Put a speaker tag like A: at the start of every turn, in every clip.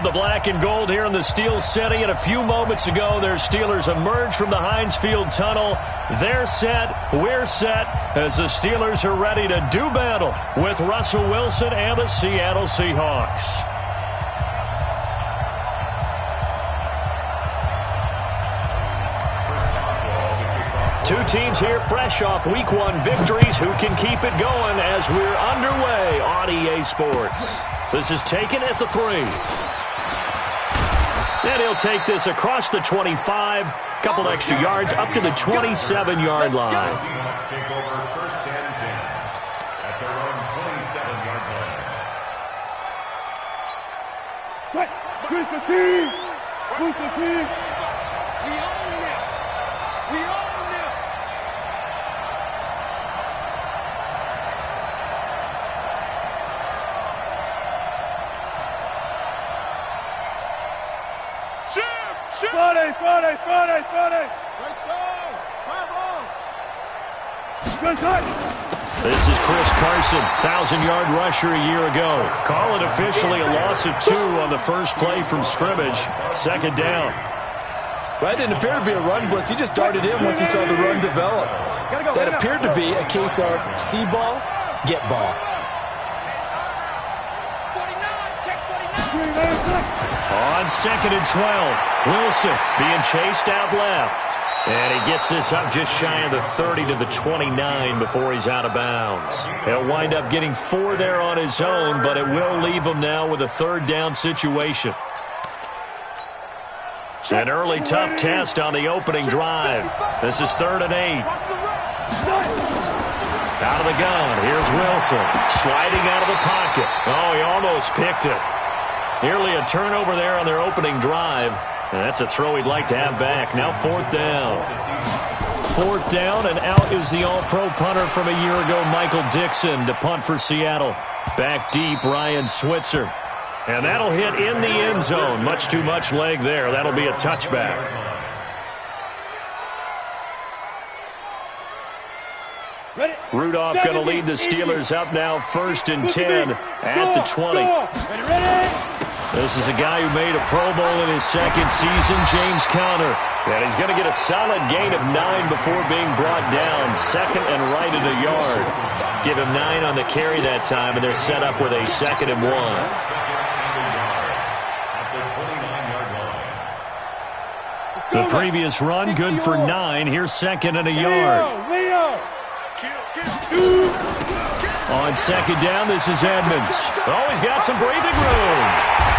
A: of the black and gold here in the Steel City. And a few moments ago, their Steelers emerged from the Heinz Field tunnel. They're set. We're set as the Steelers are ready to do battle with Russell Wilson and the Seattle Seahawks. Two teams here fresh off Week 1 victories. Who can keep it going as we're underway on EA Sports? This is taken at the 3. And he'll take this across the 25. Couple extra yards up to the 27-yard line.
B: Seahawks take over first and 10 at their own 27-yard line.
C: Who's the team? Who's the team? We own it. We own it. Friday.
A: This is Chris Carson, 1,000-yard rusher a year ago. Call it officially a loss of 2 on the first play from scrimmage. Second down.
D: Well, that didn't appear to be a run blitz. He just darted in once he saw the run develop. That appeared to be a case of see ball, get ball.
A: On 2nd and 12, Wilson being chased out left. And he gets this up just shy of the 30 to the 29 before he's out of bounds. He'll wind up getting 4 there on his own, but it will leave him now with a third down situation. An early tough test on the opening drive. This is 3rd and 8. Out of the gun, here's Wilson. Sliding out of the pocket. Oh, he almost picked it. Nearly a turnover there on their opening drive. And that's a throw he'd like to have back. Now 4th down. 4th down, and out is the all-pro punter from a year ago, Michael Dixon, to punt for Seattle. Back deep, Ryan Switzer. And that'll hit in the end zone. Much too much leg there. That'll be a touchback. Rudolph going to lead the Steelers up now 1st and 10 at the 20. This is a guy who made a Pro Bowl in his second season, James Conner. And he's going to get a solid gain of 9 before being brought down. 2nd and right at a yard. Give him 9 on the carry that time, and they're set up with a 2nd and 1. The previous run, good for 9. Here's 2nd and a yard. On 2nd down, this is Edmonds. Oh, he's got some breathing room.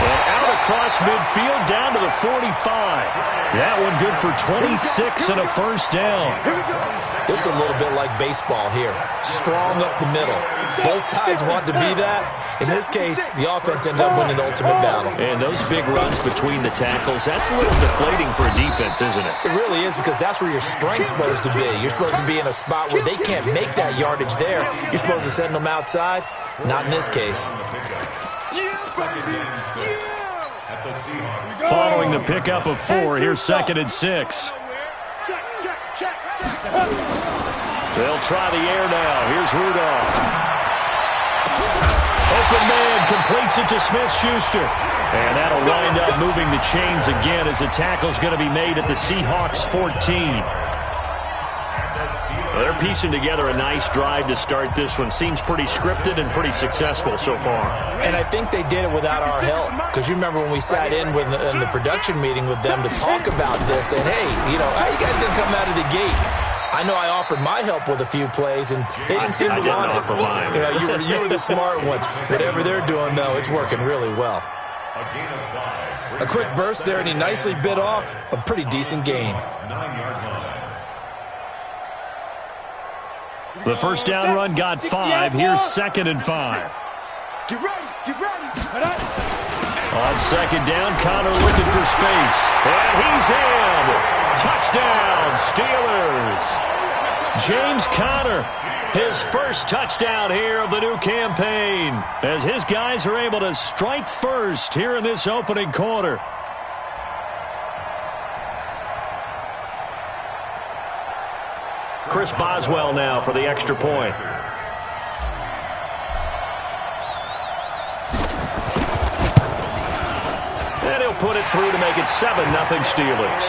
A: And out across midfield, down to the 45. That one good for 26 and a first down.
D: This is a little bit like baseball here. Strong up the middle. Both sides want to be that. In this case, the offense ended up winning the ultimate battle.
A: And those big runs between the tackles, that's a little deflating for a defense, isn't it?
D: It really is, because that's where your strength's supposed to be. You're supposed to be in a spot where they can't make that yardage there. You're supposed to send them outside. Not in this case.
A: Following the pickup of 4, here's 2nd and 6. They'll try the air now. Here's Rudolph. Open man completes it to Smith-Schuster. And that'll wind up moving the chains again as the tackle's going to be made at the Seahawks 14. They're piecing together a nice drive to start this one. Seems pretty scripted and pretty successful so far.
D: And I think they did it without our help. Because you remember when we sat in the production meeting with them to talk about this, and hey, you guys didn't come out of the gate. I know I offered my help with a few plays, and they didn't seem to want it.
A: I didn't offer mine.
D: You were the smart one. Whatever they're doing, though, it's working really well. A quick burst there, and he nicely bit off a pretty decent gain.
A: The first down run got 5. Here's 2nd and 5.
C: Get ready.
A: On 2nd down, Conner looking for space. And he's in. Touchdown, Steelers. James Conner, his first touchdown here of the new campaign, as his guys are able to strike first here in this opening quarter. Chris Boswell now for the extra point. And he'll put it through to make it 7-0 Steelers.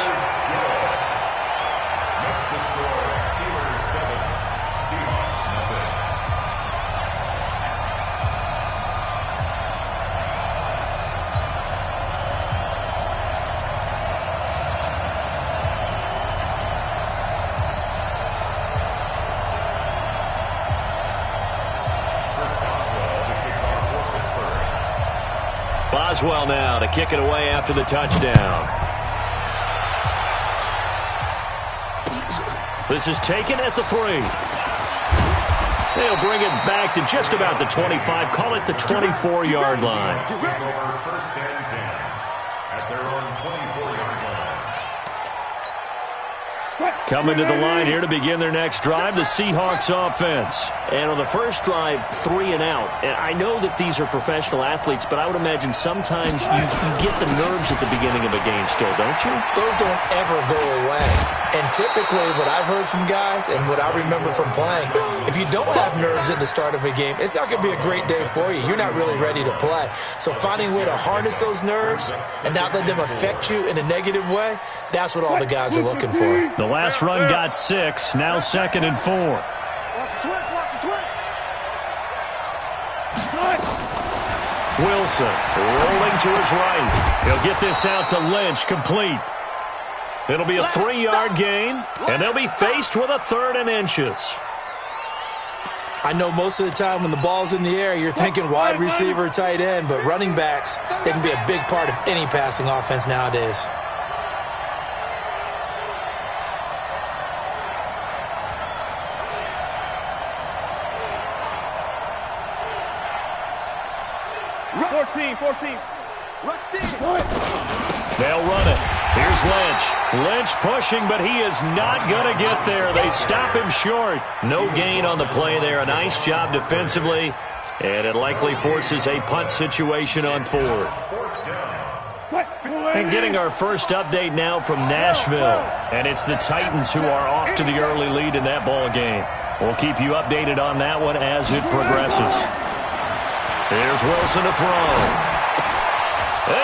B: Next to score, Steelers 7, Seahawks 0.
A: Boswell now to kick it away after the touchdown. This is taken at the 3. They'll bring it back to just about the 25. Call it the 24-yard line.
B: Take over first and 10 at their own 24-yard line.
A: Coming to the line here to begin their next drive, the Seahawks offense. And on the first drive, 3 and out. And I know that these are professional athletes, but I would imagine sometimes you get the nerves at the beginning of a game still, don't you?
D: Those don't ever go away. And typically what I've heard from guys and what I remember from playing, if you don't have nerves at the start of a game, it's not going to be a great day for you. You're not really ready to play. So finding a way to harness those nerves and not let them affect you in a negative way, that's what all the guys are looking for.
A: The last run got 6, now 2nd and 4. Wilson rolling to his right. He'll get this out to Lynch, complete. It'll be a 3-yard gain, and they'll be faced with a 3rd and inches.
D: I know most of the time when the ball's in the air, you're thinking wide receiver, tight end, but running backs, they can be a big part of any passing offense nowadays.
A: They'll run it. Here's Lynch. Lynch pushing, but he is not going to get there. They stop him short. No gain on the play there. A nice job defensively, and it likely forces a punt situation on 4th. And getting our first update now from Nashville, and it's the Titans who are off to the early lead in that ball game. We'll keep you updated on that one as it progresses. Here's Wilson to throw.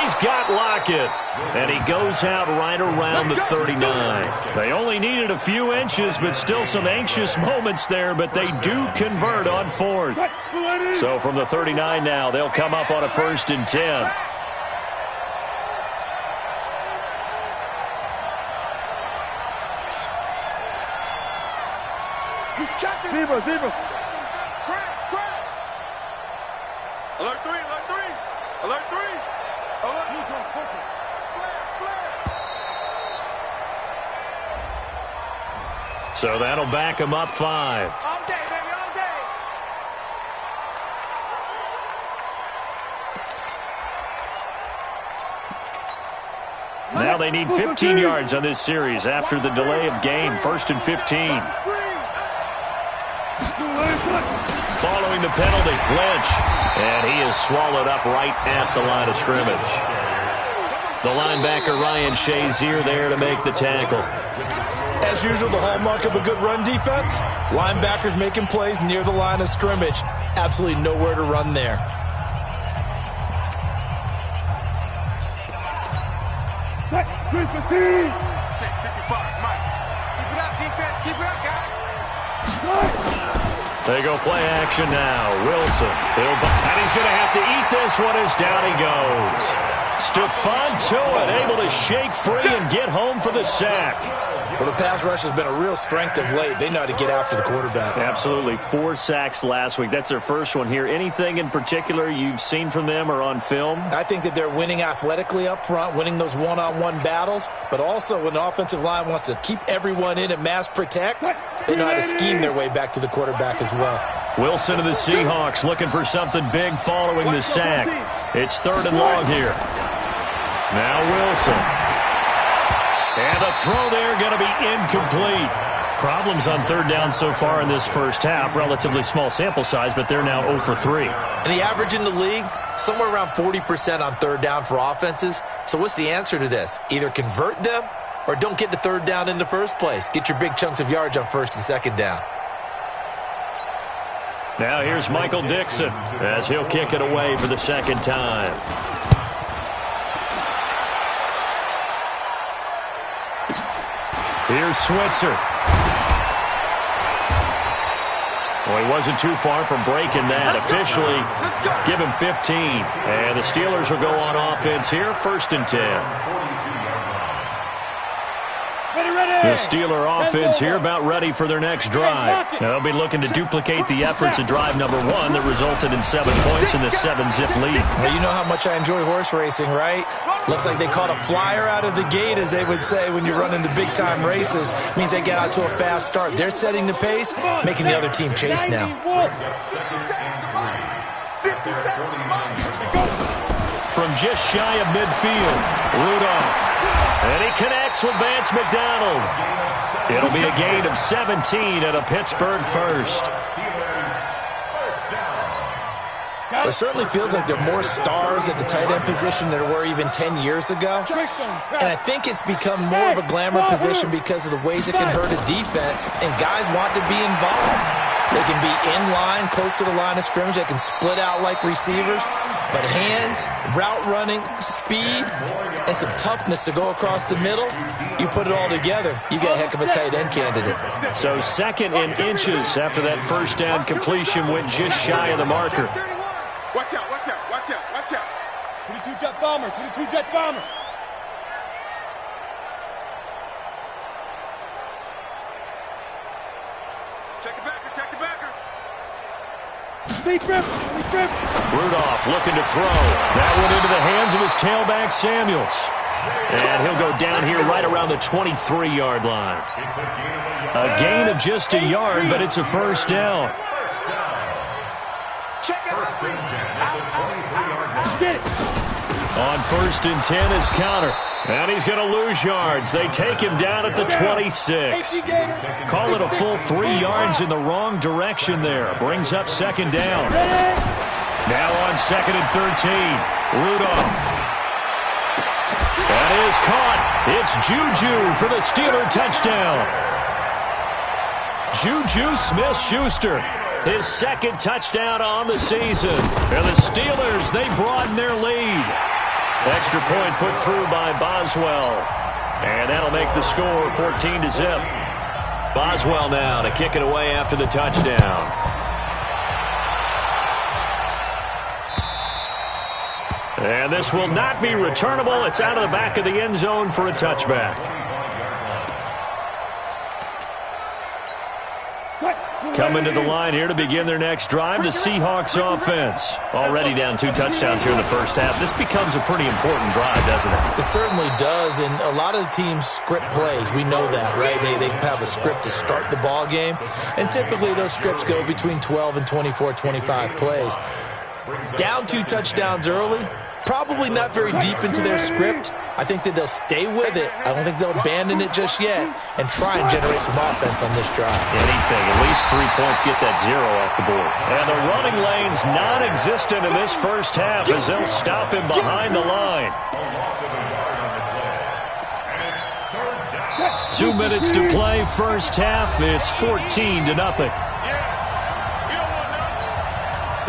A: He's got Lockett, and he goes out right around the 39. They only needed a few inches, but still some anxious moments there, but they do convert on 4th. So from the 39 now, they'll come up on a 1st and 10.
C: Zebra. Scratch. Alert 3. Alert 3.
A: So that'll back him up 5.
C: All day, baby, all day.
A: Now they need 15 yards on this series after the delay of game. 1st and 15. Following the penalty, Lynch. And he is swallowed up right at the line of scrimmage. The linebacker, Ryan Shazier, there to make the tackle.
D: As usual, the hallmark of a good run defense, linebackers making plays near the line of scrimmage. Absolutely nowhere to run there.
C: Check 55, Mike. Keep it up, defense. Keep it up, guys.
A: They go play action now. Wilson. And he's going to have to eat this one as down he goes. Stephon Tuitt able to shake free and get home for the sack.
D: Well, the pass rush has been a real strength of late. They know how to get after the quarterback.
A: Absolutely. 4 sacks last week. That's their first one here. Anything in particular you've seen from them or on film?
D: I think that they're winning athletically up front, winning those one-on-one battles, but also when the offensive line wants to keep everyone in and mass protect, they know how to scheme their way back to the quarterback as well.
A: Wilson of the Seahawks looking for something big following the sack. It's 3rd and long here. Now Wilson. And the throw there going to be incomplete. Problems on 3rd down so far in this first half. Relatively small sample size, but they're now 0 for 3.
D: And the average in the league, somewhere around 40% on 3rd down for offenses. So what's the answer to this? Either convert them or don't get to 3rd down in the first place. Get your big chunks of yards on 1st and 2nd down.
A: Now here's Michael Dixon as he'll kick it away for the 2nd time. Here's Switzer. Well, he wasn't too far from breaking that. Officially, give him 15. And the Steelers will go on offense here, 1st and 10. The Steeler offense here about ready for their next drive. Now, they'll be looking to duplicate the efforts of drive number 1 that resulted in 7 points in the 7-zip lead.
D: Well, you know how much I enjoy horse racing, right? Looks like they caught a flyer out of the gate, as they would say when you're running the big-time races. Means they get out to a fast start. They're setting the pace, making the other team chase now.
A: From just shy of midfield, Rudolph. And he connects with Vance McDonald. It'll be a gain of 17 and a Pittsburgh first.
D: It certainly feels like there are more stars at the tight end position than there were even 10 years ago. And I think it's become more of a glamour position because of the ways it can hurt a defense, and guys want to be involved. They can be in line, close to the line of scrimmage. They can split out like receivers. But hands, route running, speed, and some toughness to go across the middle, you put it all together, you get a heck of a tight end candidate.
A: So 2nd in inches after that first down completion went just shy of the marker.
C: Watch out, watch out, watch out, watch out. 22 jet bomber, 22 jet bomber. Check the backer, check the backer.
A: Rudolph looking to throw. That one into the hands of his tailback, Samuels. And he'll go down here right around the 23-yard line. A gain of just a yard, but it's a first down. On 1st and 10 is Counter. And he's going to lose yards. They take him down at the 26. Call it a full 3 yards in the wrong direction there. Brings up 2nd down. Now on 2nd and 13. Rudolph. That is caught. It's Juju for the Steeler touchdown. Juju Smith-Schuster. His 2nd touchdown on the season. And the Steelers, they broaden their lead. Extra point put through by Boswell. And that'll make the score 14-0. Boswell now to kick it away after the touchdown. And this will not be returnable. It's out of the back of the end zone for a touchback. Coming to the line here to begin their next drive, the Seahawks offense. Already down 2 touchdowns here in the first half. This becomes a pretty important drive, doesn't it?
D: It certainly does, and a lot of the teams script plays. We know that, right? They have a script to start the ball game, and typically those scripts go between 12 and 24, 25 plays. Down 2 touchdowns early, probably not very deep into their script. I think that they'll stay with it. I don't think they'll abandon it just yet and try and generate some offense on this drive.
A: Anything. At least 3 points, get that 0 off the board. And the running lane's non-existent in this first half as they'll stop him behind the line. 2 minutes to play, first half. It's 14-0.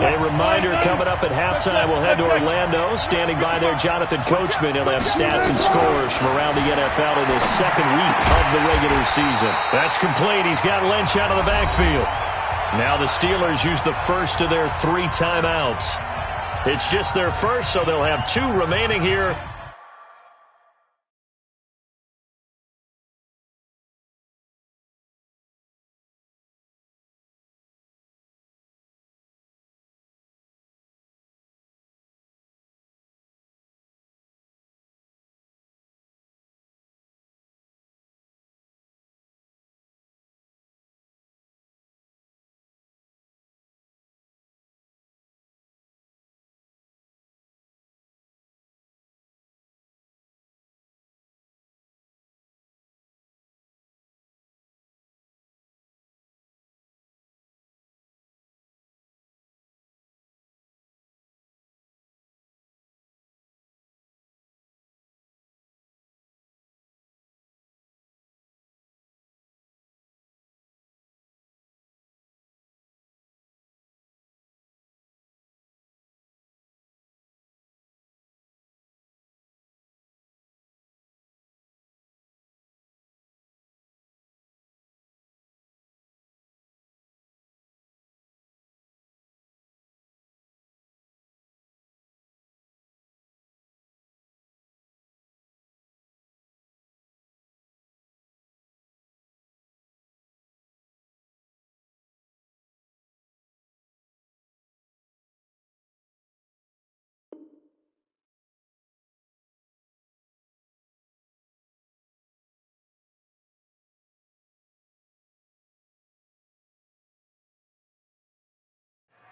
A: A reminder coming up at halftime, we'll head to Orlando. Standing by there, Jonathan Coachman. He'll have stats and scores from around the NFL in the 2nd week of the regular season. That's complete. He's got Lynch out of the backfield. Now the Steelers use the first of their 3 timeouts. It's just their first, so they'll have 2 remaining here.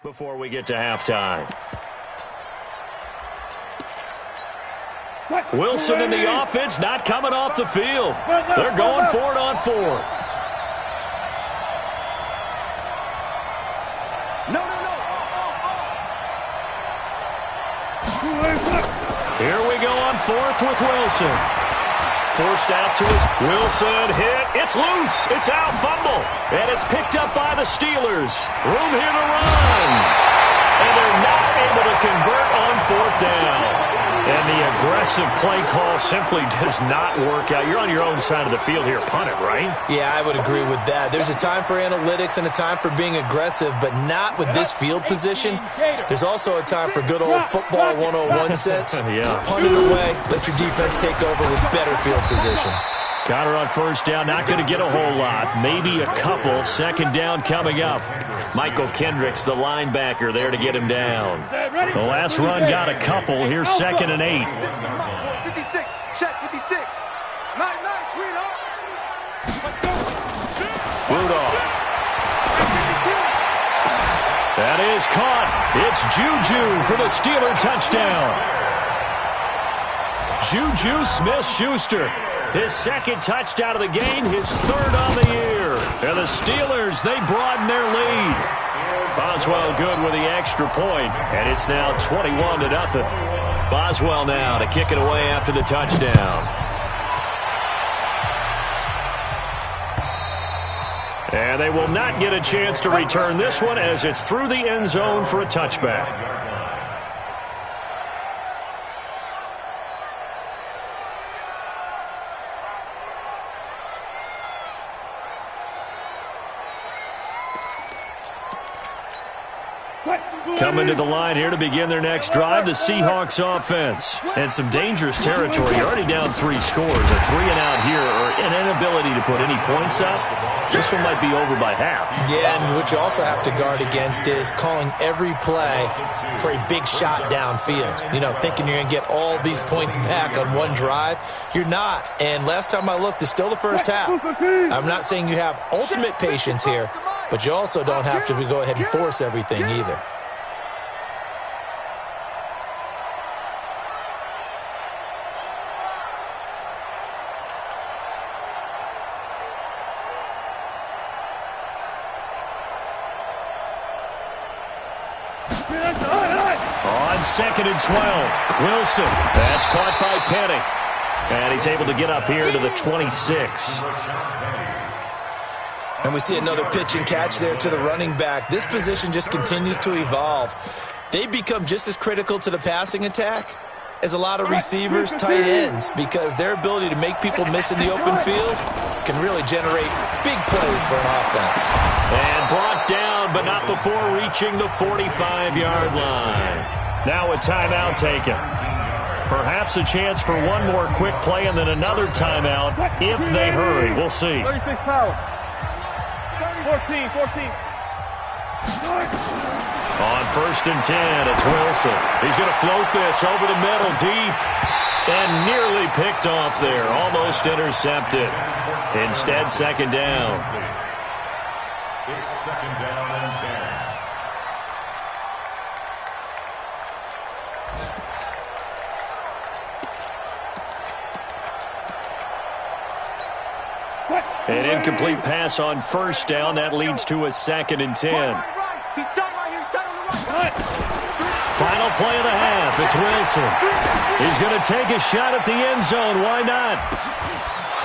A: before we get to halftime. Wilson in the offense, not coming off the field. They're going for it on fourth. Here we go on fourth with Wilson. Forced out to his Wilson hit. It's loose. It's out. Fumble. And it's picked up by the Steelers. Room here to run. And they're not able to convert on fourth down. And the aggressive play call simply does not work out. You're on your own side of the field here. Punt it, right?
D: Yeah, I would agree with that. There's a time for analytics and a time for being aggressive, but not with this field position. There's also a time for good old football 101 sense.
A: Yeah.
D: Punt it away. Let your defense take over with better field position.
A: Counter on first down, not going to get a whole lot. Maybe a couple. Second down coming up. Michael Kendricks, the linebacker, there to get him down. The last run got a couple. Here's 2nd and 8.
C: 56. Check 56. Nice, sweetheart.
A: Rudolph. That is caught. It's Juju for the Steeler touchdown. Juju Smith-Schuster. His second touchdown of the game, his third on the year. And the Steelers, they broaden their lead. Boswell good with the extra point, and it's now 21-0. Boswell now to kick it away after the touchdown. And they will not get a chance to return this one as it's through the end zone for a touchback. Coming to the line here to begin their next drive, the Seahawks offense. And some dangerous territory. You're already down 3 scores. A 3-and-out here, or an inability to put any points up. This one might be over by half.
D: Yeah, and what you also have to guard against is calling every play for a big shot downfield. You know, thinking you're going to get all these points back on one drive. You're not. And last time I looked, it's still the first half. I'm not saying you have ultimate patience here, but you also don't have to go ahead and force everything either.
A: On 2nd and 12, Wilson. That's caught by Penny. And he's able to get up here to the 26.
D: And we see another pitch and catch there to the running back. This position just continues to evolve. They become just as critical to the passing attack as a lot of receivers, tight ends, because their ability to make people miss in the open field can really generate big plays for an offense.
A: And brought down, but not before reaching the 45-yard line. Now a timeout taken. Perhaps a chance for one more quick play and then another timeout if they hurry. We'll see.
C: 36 power. 14.
A: On 1st and 10, it's Wilson. He's going to float this over the middle deep. And nearly picked off there. Almost intercepted. Instead, 2nd down.
B: It's 2nd down and 10.
A: An incomplete pass on 1st down. That leads to a 2nd and 10. Final play of the half. It's Wilson. He's going to take a shot at the end zone. Why not?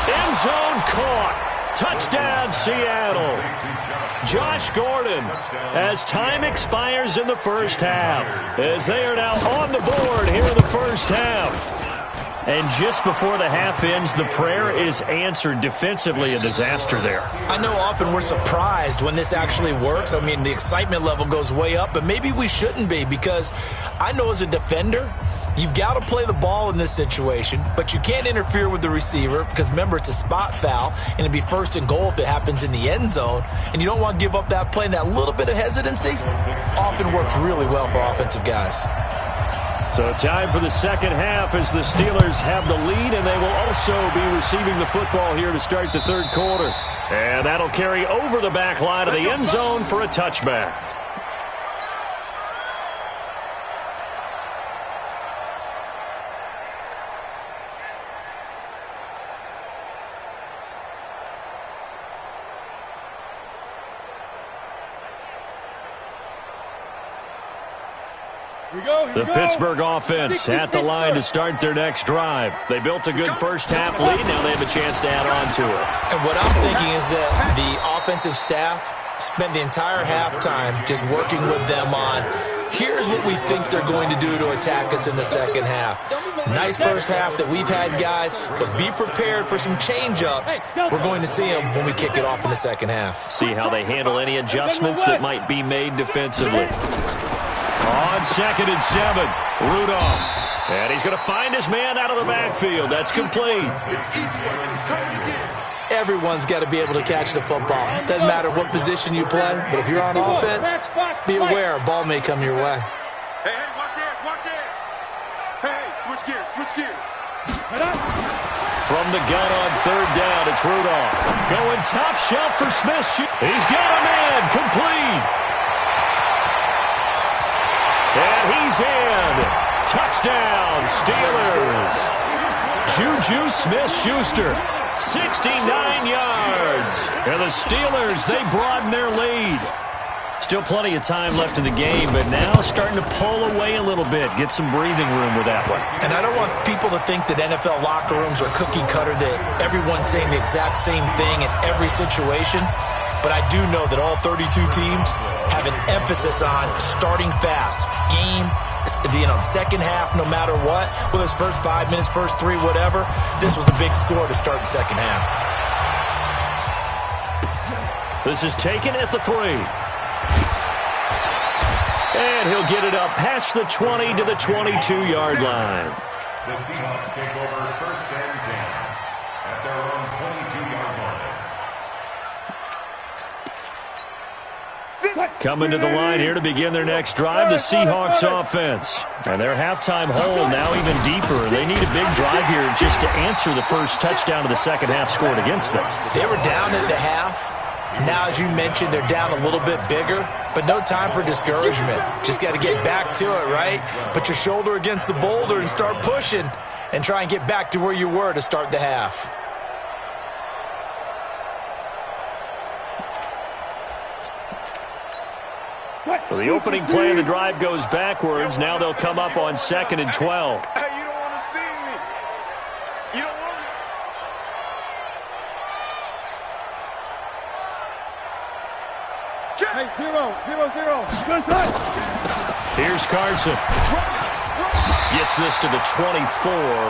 A: End zone caught. Touchdown, Seattle. Josh Gordon, as time expires in the first half, as they are now on the board here in the first half. And just before the half ends, the prayer is answered. Defensively, a disaster there.
D: I know often we're surprised when this actually works. I mean, the excitement level goes way up, but maybe we shouldn't be, because I know as a defender, you've got to play the ball in this situation, but you can't interfere with the receiver because, remember, it's a spot foul, and it'd be 1st and goal if it happens in the end zone, and you don't want to give up that play. And that little bit of hesitancy often works really well for offensive guys.
A: So time for the second half as the Steelers have the lead, and they will also be receiving the football here to start the third quarter. And that'll carry over the back line of the end zone for a touchback. The Pittsburgh offense at the line to start their next drive. They built a good first-half lead. Now they have a chance to add on to it.
D: And what I'm thinking is that the offensive staff spent the entire halftime just working with them on, here's what we think they're going to do to attack us in the second half. Nice first half that we've had, guys, but be prepared for some change-ups. We're going to see them when we kick it off in the second half.
A: See how they handle any adjustments that might be made defensively. On 2nd and 7, Rudolph. And he's going to find his man out of the backfield. That's complete.
D: Everyone's got to be able to catch the football. Doesn't matter what position you play, but if you're on offense, be aware a ball may come your way.
C: Hey, watch it. Hey, switch gears.
A: From the gun on 3rd down, it's Rudolph. Going top shelf for Smith. He's got a man. Complete. And he's in. Touchdown, Steelers. Juju Smith-Schuster, 69 yards. And the Steelers, they broaden their lead. Still plenty of time left in the game, but now starting to pull away a little bit. Get some breathing room with that one.
D: And I don't want people to think that NFL locker rooms are cookie cutter, that everyone's saying the exact same thing in every situation. But I do know that all 32 teams have an emphasis on starting fast. Game, second half, no matter what. Whether it's first 5 minutes, first 3, whatever. This was a big score to start the second half.
A: This is taken at the 3. And he'll get it up past the 20 to the 22-yard line.
B: The Seahawks take over 1st and 10 at their own 22-yard line.
A: Coming to the line here to begin their next drive, the Seahawks offense. And their halftime hole now even deeper. They need a big drive here just to answer the first touchdown of the second half scored against them.
D: They were down at the half. Now, as you mentioned, they're down a little bit bigger, but no time for discouragement. Just got to get back to it, right? Put your shoulder against the boulder and start pushing and try and get back to where you were to start the half.
A: So the opening play of the drive goes backwards. Now they'll come up on 2nd and 12.
C: Hey, you don't want to see me. You don't want to. Hey, 0. Good touch.
A: Here's Carson. Gets this to the 24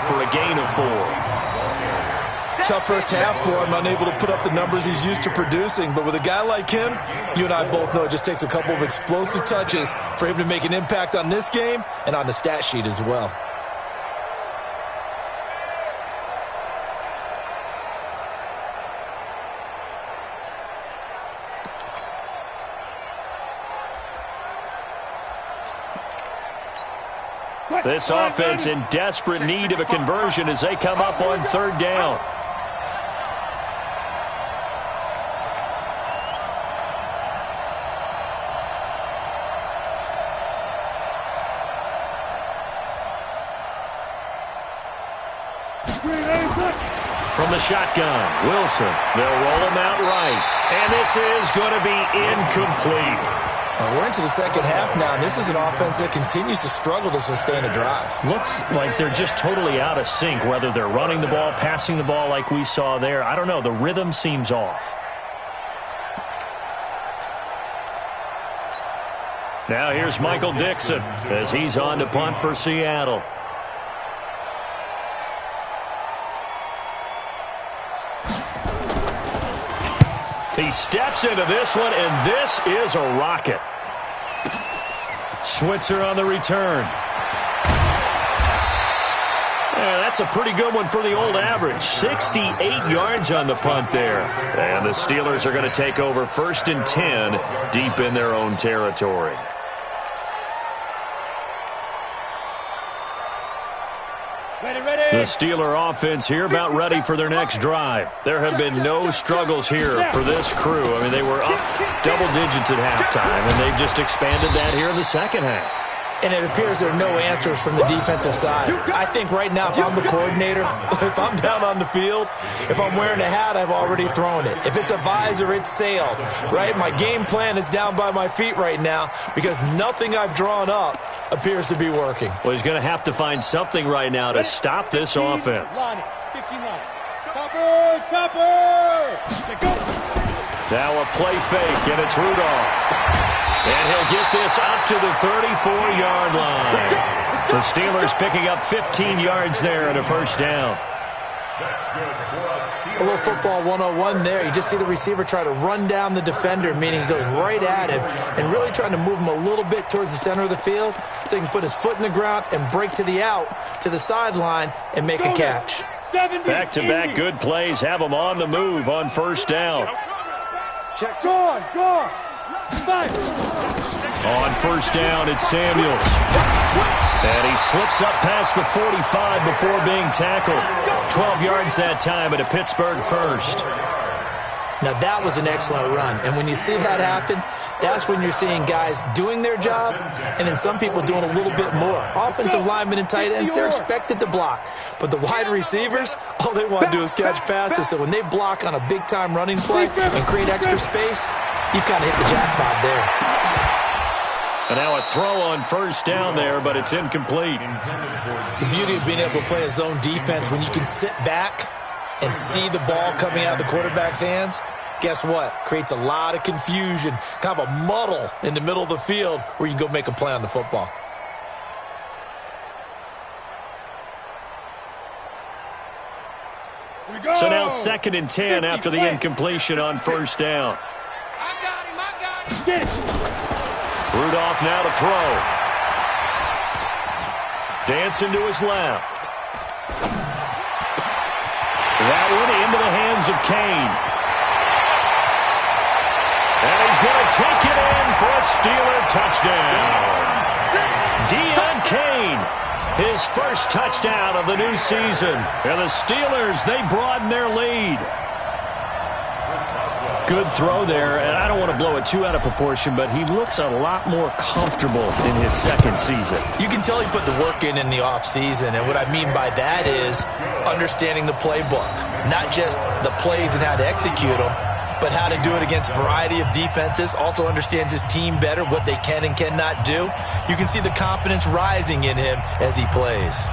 A: for a gain of 4.
D: Tough first half for him, unable to put up the numbers he's used to producing. But with a guy like him, you and I both know it just takes a couple of explosive touches for him to make an impact on this game and on the stat sheet as well.
A: This offense in desperate need of a conversion as they come up on 3rd down. From the shotgun, Wilson. They'll roll him out right. And this is going to be incomplete.
D: We're into the second half now, and this is an offense that continues to struggle to sustain a drive.
A: Looks like they're just totally out of sync, whether they're running the ball, passing the ball like we saw there. I don't know. The rhythm seems off. Now here's Michael Dixon as he's on to punt for Seattle. He steps into this one, and this is a rocket. Switzer on the return. Yeah, that's a pretty good one for the old average. 68 yards on the punt there. And the Steelers are going to take over 1st and 10 deep in their own territory. The Steeler offense here about ready for their next drive. There have been no struggles here for this crew. I mean, they were up double digits at halftime, and they've just expanded that here in the second half.
D: and it appears there are no answers from the defensive side. I think right now, if I'm the coordinator, if I'm down on the field, if I'm wearing a hat, I've already thrown it. If it's a visor, it's sailed, right? My game plan is down by my feet right now because nothing I've drawn up appears to be working.
A: Well, he's going to have to find something right now to stop this offense. Now a play fake, and it's Rudolph. And he'll get this up to the 34-yard line. The Steelers picking up 15 yards there and a first down.
B: That's good.
D: A little football 101 there. You just see the receiver try to run down the defender, meaning he goes right at him and really trying to move him a little bit towards the center of the field so he can put his foot in the ground and break to the out, to the sideline, and make a catch.
A: Back-to-back good plays have him on the move on first down.
C: Check. Go.
A: On first down, it's Samuels. And he slips up past the 45 before being tackled. 12 yards that time at a Pittsburgh first.
D: Now, that was an excellent run. And when you see that happen, that's when you're seeing guys doing their job and then some people doing a little bit more. Offensive linemen and tight ends, they're expected to block. But the wide receivers, all they want to do is catch passes. So when they block on a big-time running play and create extra space, you've kind of hit the jackpot there.
A: And now a throw on first down there, but it's incomplete.
D: The beauty of being able to play a zone defense when you can sit back and see the ball coming out of the quarterback's hands, guess what? Creates a lot of confusion, kind of a muddle in the middle of the field where you can go make a play on the football.
A: So now 2nd and 10 after the incompletion on first down.
C: I got him.
A: Rudolph now to throw. Dancing to his left. That one into the hands of Kane. And he's going to take it in for a Steeler touchdown. Deon Kane, his first touchdown of the new season. And the Steelers, they broaden their lead. Good throw there, and I don't want to blow it too out of proportion, but he looks a lot more comfortable in his second season.
D: You can tell he put the work in the offseason, and what I mean by that is understanding the playbook. Not just the plays and how to execute them, but how to do it against a variety of defenses. Also understands his team better, what they can and cannot do. You can see the confidence rising in him as he plays.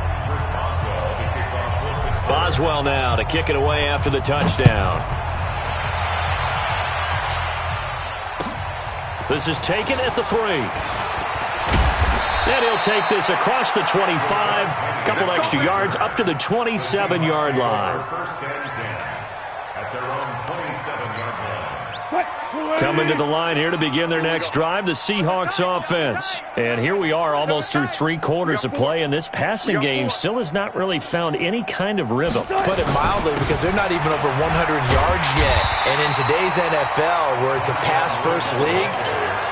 A: Boswell now to kick it away after the touchdown. This is taken at the 3. And he'll take this across the 25. A couple extra yards up to the 27-yard line.
B: At their own 27-yard line.
A: Coming to the line here to begin their next drive, the Seahawks offense. And here we are almost through 3 quarters of play, and this passing game still has not really found any kind of rhythm.
D: Put it mildly, because they're not even over 100 yards yet. And in today's NFL, where it's a pass-first league,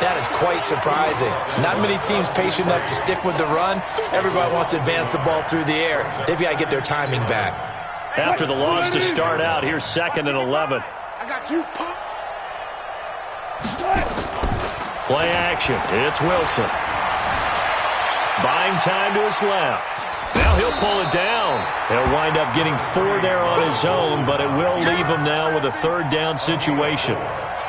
D: that is quite surprising. Not many teams patient enough to stick with the run. Everybody wants to advance the ball through the air. They've got to get their timing back.
A: After the loss to start out, here's 2nd and 11.
C: I got you.
A: Play action. It's Wilson. Buying time to his left. Now he'll pull it down. He'll wind up getting 4 there on his own, but it will leave him now with a 3rd down situation.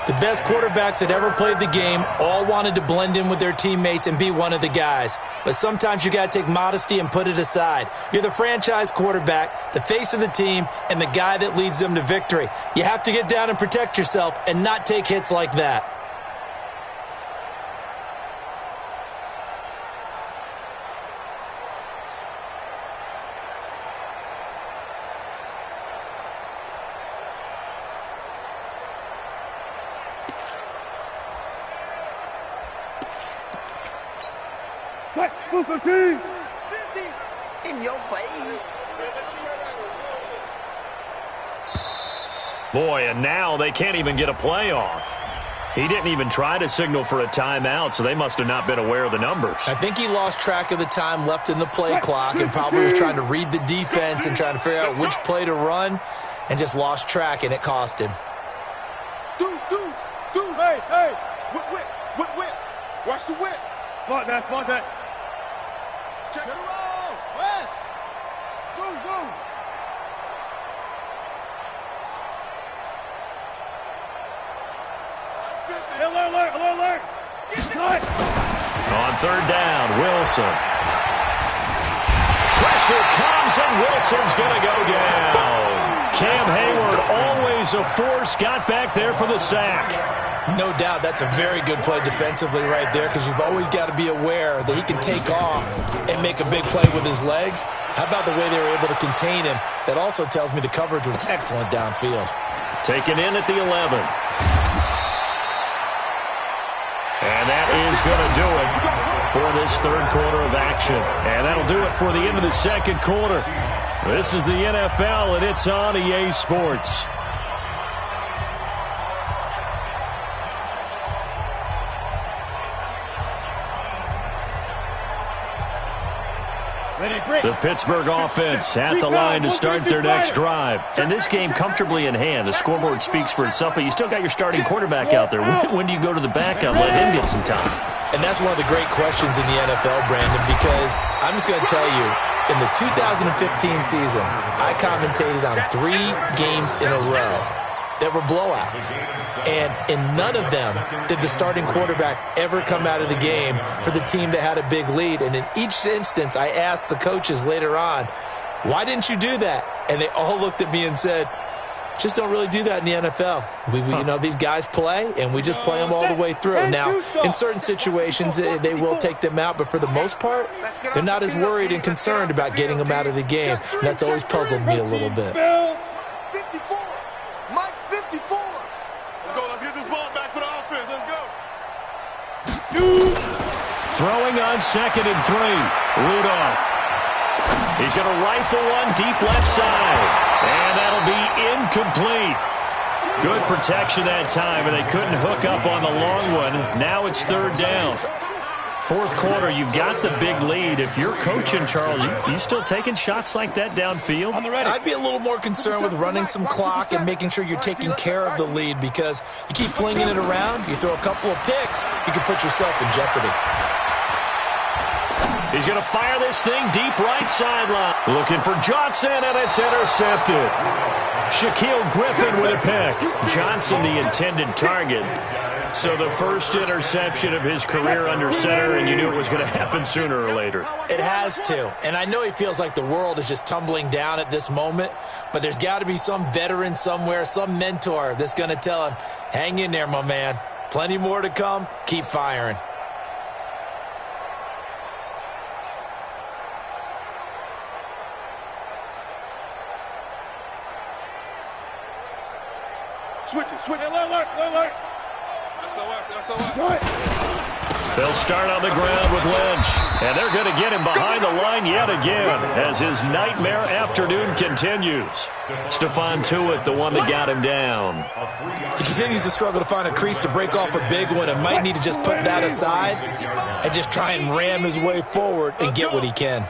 D: The best quarterbacks that ever played the game all wanted to blend in with their teammates and be one of the guys. But sometimes you got to take modesty and put it aside. You're the franchise quarterback, the face of the team, and the guy that leads them to victory. You have to get down and protect yourself and not take hits like that.
E: In your face.
A: Boy, and now they can't even get a play off. He didn't even try to signal for a timeout, so they must have not been aware of the numbers.
D: I think he lost track of the time left in the play clock and probably was trying to read the defense and trying to figure out which play to run and just lost track, and it cost him.
C: Dudes, hey, whip. Watch the whip. Block that. Check it out. West. Zoom, zoom. Alert.
A: On third down, Wilson. Pressure comes, and Wilson's going to go down. Cam Hayward, always a force, got back there for the sack.
D: No doubt that's a very good play defensively right there, because you've always got to be aware that he can take off and make a big play with his legs. How about the way they were able to contain him? That also tells me the coverage was excellent downfield.
A: Taken in at the 11. And that is going to do it for this third quarter of action. And that'll do it for the end of the second quarter. This is the NFL, and it's on EA Sports. The Pittsburgh offense at the line to start their next drive. And this game comfortably in hand. The scoreboard speaks for itself, but you still got your starting quarterback out there. When do you go to the backup, let him get some time?
D: And that's one of the great questions in the NFL, Brandon, because I'm just going to tell you, in the 2015 season, I commentated on 3 games in a row that were blowouts. And in none of them did the starting quarterback ever come out of the game for the team that had a big lead. And in each instance, I asked the coaches later on, why didn't you do that? And they all looked at me and said, just don't really do that in the NFL. You know, these guys play, and we just play them all the way through. Now, in certain situations, they will take them out, but for the most part, they're not as worried and concerned about getting them out of the game. And that's always puzzled me a little bit.
C: 54. Mike 54. Let's get this ball back for the offense. Let's go.
A: Throwing on 2nd and 3. Rudolph. He's going to rifle one deep left side. And that'll be incomplete. Good protection that time, and they couldn't hook up on the long one. Now it's third down. Fourth quarter, you've got the big lead. If you're coaching, Charles, you still taking shots like that downfield?
D: I'd be a little more concerned with running some clock and making sure you're taking care of the lead, because you keep flinging it around, you throw a couple of picks, you can put yourself in jeopardy.
A: He's going to fire this thing deep right sideline. Looking for Johnson, and it's intercepted. Shaquille Griffin with a pick. Johnson, the intended target. So the first interception of his career under center, and you knew it was going to happen sooner or later.
D: It has to. And I know he feels like the world is just tumbling down at this moment, but there's got to be some veteran somewhere, some mentor that's going to tell him, hang in there, my man. Plenty more to come. Keep firing.
C: Switch it. Alert.
A: They'll start on the ground with Lynch, and they're going to get him behind the line yet again as his nightmare afternoon continues. Stephon Tuitt, the one that got him down.
D: He continues to struggle to find a crease to break off a big one, and might need to just put that aside and just try and ram his way forward and get what he can.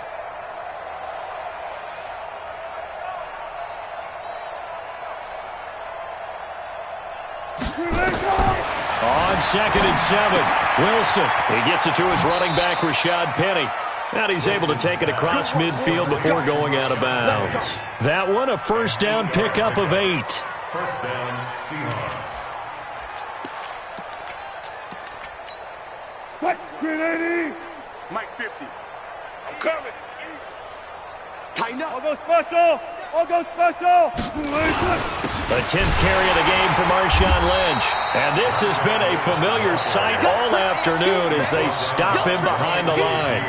A: On 2nd and 7, Wilson. He gets it to his running back, Rashad Penny. And he's able to take it across midfield before going out of bounds. That one, a first down pickup of 8.
B: First down, Seahawks.
C: Green 80. Mike 50. I'm coming. Tighten up. I'll go special.
A: The 10th carry of the game for Marshawn Lynch. And this has been a familiar sight all afternoon as they stop him behind the line.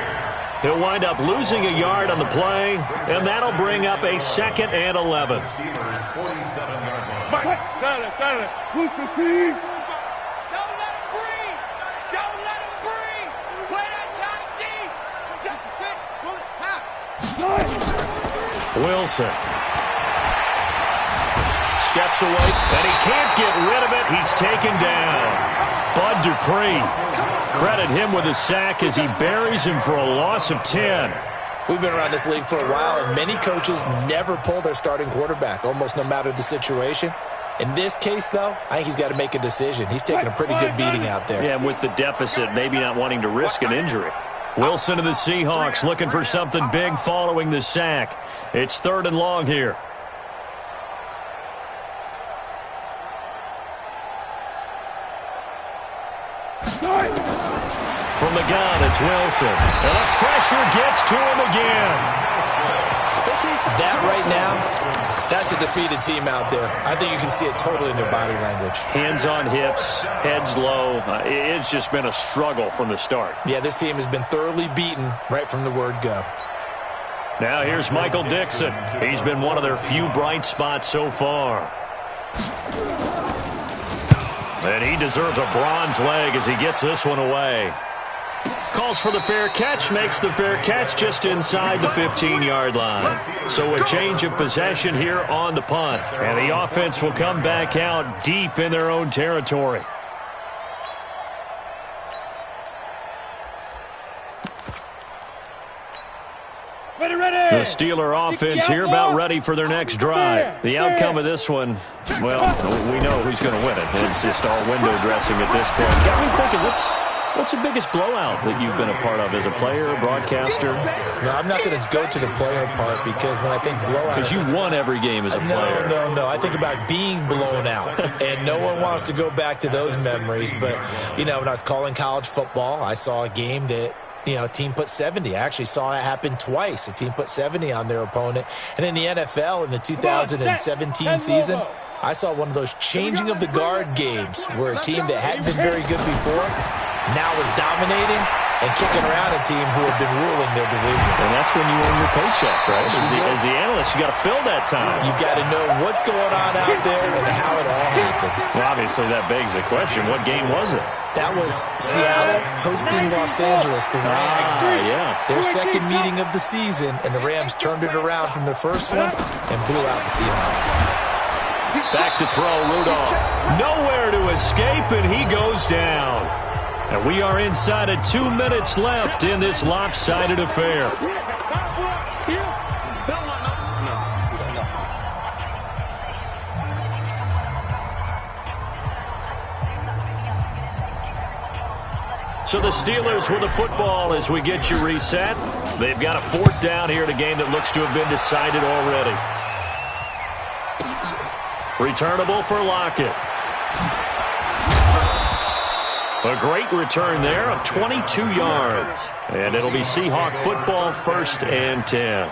A: He'll wind up losing a yard on the play, and that'll bring up a 2nd and 11.
B: Steelers 47-yard line.
C: Got it. Who's the team?
F: Don't let him breathe. Play that tight deep.
C: Got the 6. Pull it. Half.
A: Wilson. Steps away, and he can't get rid of it. He's taken down. Bud Dupree. Credit him with a sack as he buries him for a loss of 10.
D: We've been around this league for a while, and many coaches never pull their starting quarterback, almost no matter the situation. In this case, though, I think he's got to make a decision. He's taking a pretty good beating out there.
A: Yeah, and with the deficit, maybe not wanting to risk an injury. Wilson of the Seahawks looking for something big following the sack. It's 3rd and long here. From the gun, it's Wilson. And the pressure gets to him again.
D: That right now, that's a defeated team out there. I think you can see it totally in their body language.
A: Hands on hips, heads low. It's just been a struggle from the start.
D: Yeah, this team has been thoroughly beaten right from the word go.
A: Now here's Michael Dixon. He's been one of their few bright spots so far. And he deserves a bronze leg as he gets this one away. Calls for the fair catch, makes the fair catch just inside the 15-yard line. So a change of possession here on the punt. And the offense will come back out deep in their own territory. The Steeler offense here about ready for their next drive. The outcome of this one, well, we know who's going to win it. It's just all window dressing at this point. Got me thinking, what's the biggest blowout that you've been a part of as a player, broadcaster?
D: No, I'm not going to go to the player part because when I think blowout...
A: Because you won every game as a player.
D: No. I think about being blown out. And no one wants to go back to those memories. But, when I was calling college football, I saw a game that, a team put 70. I actually saw it happen twice. A team put 70 on their opponent. And in the NFL, in the 2017 season, I saw one of those changing of the guard games where a team that hadn't been very good before now is dominating and kicking around a team who have been ruling their division.
A: And that's when you earn your paycheck, right? As the analyst, you got to fill that time.
D: You've got to know what's going on out there and how it all happened.
A: Well, obviously, that begs the question, what game was it?
D: That was Seattle hosting Los Angeles, the Rams.
A: Yeah.
D: Their second meeting of the season, and the Rams turned it around from their first one and blew out the Seahawks.
A: Back to throw, Rudolph. Nowhere to escape, and he goes down. And we are inside of 2 minutes left in this lopsided affair. So the Steelers with the football as we get you reset. They've got a 4th down here in a game that looks to have been decided already. Returnable for Lockett. A great return there of 22 yards. And it'll be Seahawk football, 1st and 10.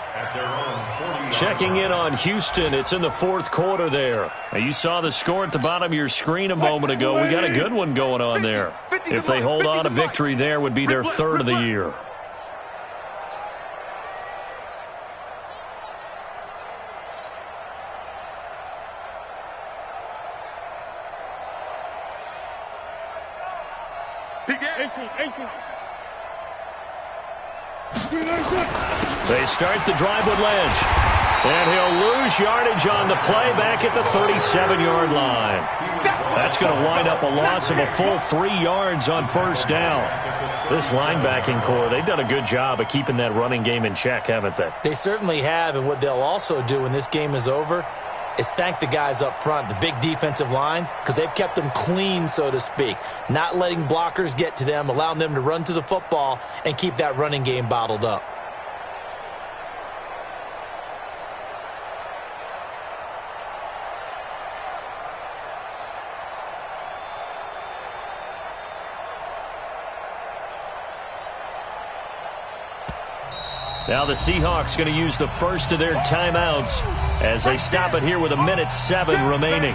A: Checking in on Houston. It's in the 4th quarter there. Now, you saw the score at the bottom of your screen a moment ago. We got a good one going on there. If they hold on to victory there, would be their 3rd of the year. They start the drive with Lynch. And he'll lose yardage on the play back at the 37-yard line. That's going to wind up a loss of a full 3 yards on 1st down. This linebacking core, they've done a good job of keeping that running game in check, haven't they?
D: They certainly have, and what they'll also do when this game is over is thank the guys up front, the big defensive line, because they've kept them clean, so to speak, not letting blockers get to them, allowing them to run to the football and keep that running game bottled up.
A: Now the Seahawks going to use the first of their timeouts as they stop it here with 1:07 remaining.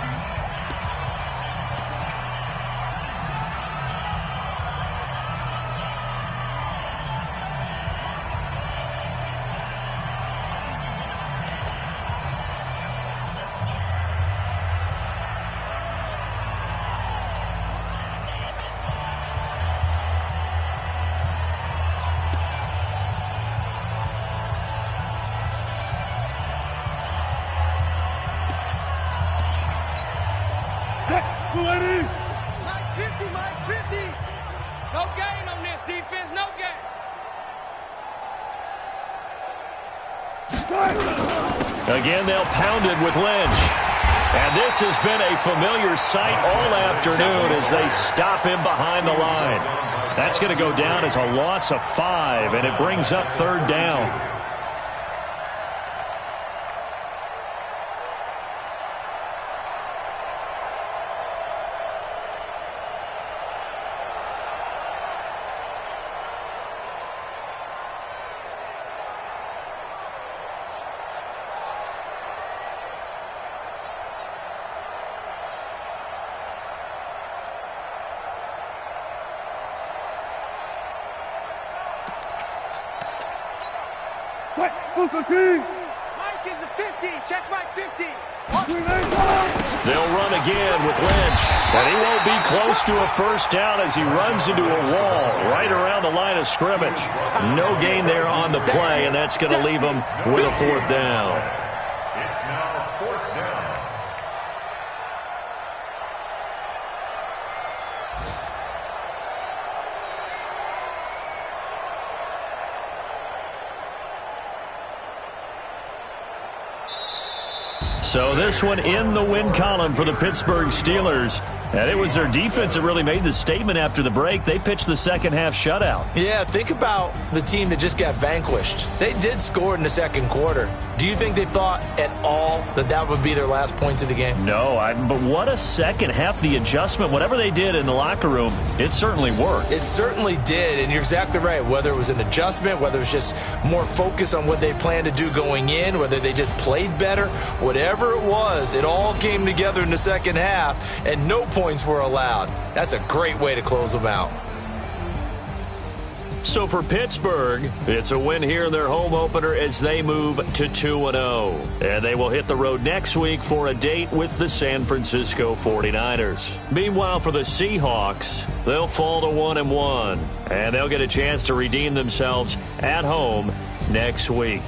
A: Again, they'll pound it with Lynch. And this has been a familiar sight all afternoon as they stop him behind the line. That's going to go down as a loss of 5, and it brings up 3rd down.
F: Mike is a 50. Check Mike 50.
A: They'll run again with Lynch, and he won't be close to a 1st down as he runs into a wall right around the line of scrimmage. No gain there on the play, and that's going to leave him with a 4th down.
B: It's now 4th down.
A: So this one in the win column for the Pittsburgh Steelers. And it was their defense that really made the statement after the break. They pitched the second-half shutout.
D: Yeah, think about the team that just got vanquished. They did score in the 2nd quarter. Do you think they thought at all that that would be their last points of the game?
A: No, but what a second half. The adjustment, whatever they did in the locker room, it certainly worked.
D: It certainly did, and you're exactly right. Whether it was an adjustment, whether it was just more focus on what they planned to do going in, whether they just played better, whatever it was, it all came together in the second half, and no points were allowed. That's a great way to close them out.
A: So for Pittsburgh, it's a win here in their home opener as they move to 2-0. And they will hit the road next week for a date with the San Francisco 49ers. Meanwhile, for the Seahawks, they'll fall to 1-1. And they'll get a chance to redeem themselves at home next week.